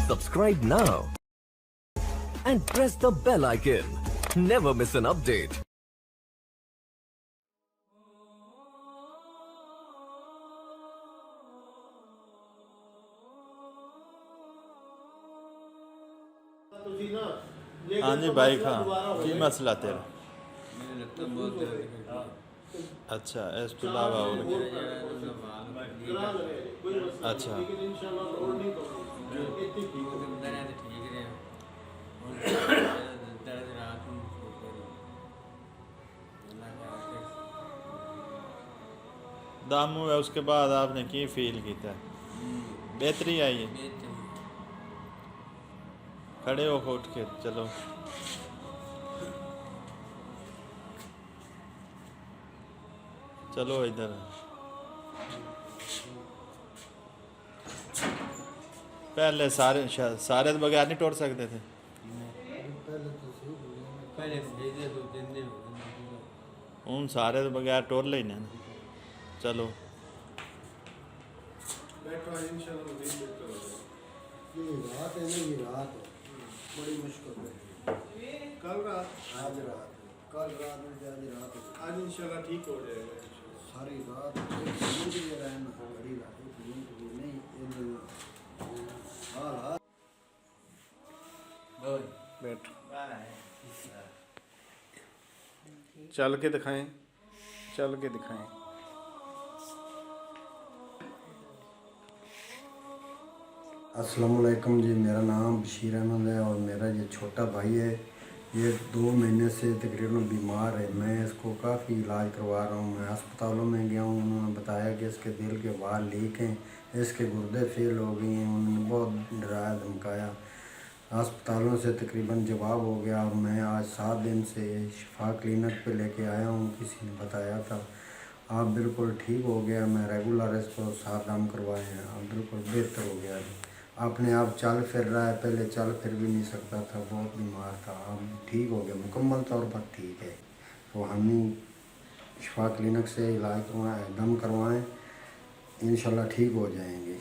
Subscribe now and press the bell icon. Never miss an update. हाँ जी भाई खां की मसला तेरा? अच्छा इसके अलावा और अच्छा दामू है उसके बाद आपने की फील किया? बेहतरी आई है? खड़े हो उठ के चलो। चलो इधर पहले सारे तो बगैर नहीं तोड़ सकते थे। उन सारे तो बगैर तोड़ लेने ना। चलो रात है ना, ये रात बड़ी मुश्किल है। कल रात आज रात कल रात में आज रात आज इंशाल्लाह ठीक हो जाएगा। सारी रात रहना बड़ी रात नहीं हाल बैठ चल के दिखाएं, चल के दिखाएं। अस्सलाम वालेकुम जी, मेरा नाम बशीर अहमद है और मेरा ये छोटा भाई है। ये 2 महीने से तकरीबन बीमार है। मैं इसको काफ़ी इलाज करवा रहा हूँ। मैं अस्पतालों में गया हूँ, उन्होंने बताया कि इसके दिल के वाल लीक हैं, इसके गुर्दे फेल हो गए हैं। उन्होंने बहुत डराया धमकाया। अस्पतालों से तकरीबन जवाब हो गया। मैं आज 7 दिन से शिफा क्लिनिक पे लेके आया हूँ, किसी ने बताया था। आप बिल्कुल ठीक हो गया। मैं रेगुलर इसको 7 दाम करवाए हैं, अब बिल्कुल बेहतर हो गया। अपने आप चल फिर रहा है, पहले चल फिर भी नहीं सकता था, बहुत बीमार था। अब ठीक हो गया, मुकम्मल तौर पर ठीक है। तो हम शिफा क्लिनिक से इलाज करवाएं, दम करवाएं, इंशाल्लाह ठीक हो जाएंगे।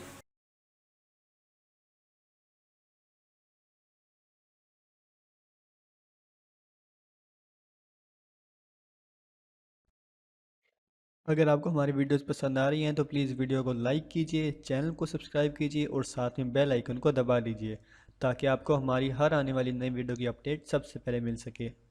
अगर आपको हमारी वीडियोस पसंद आ रही हैं तो प्लीज़ वीडियो को लाइक कीजिए, चैनल को सब्सक्राइब कीजिए और साथ में बेल आइकन को दबा दीजिए ताकि आपको हमारी हर आने वाली नई वीडियो की अपडेट सबसे पहले मिल सके।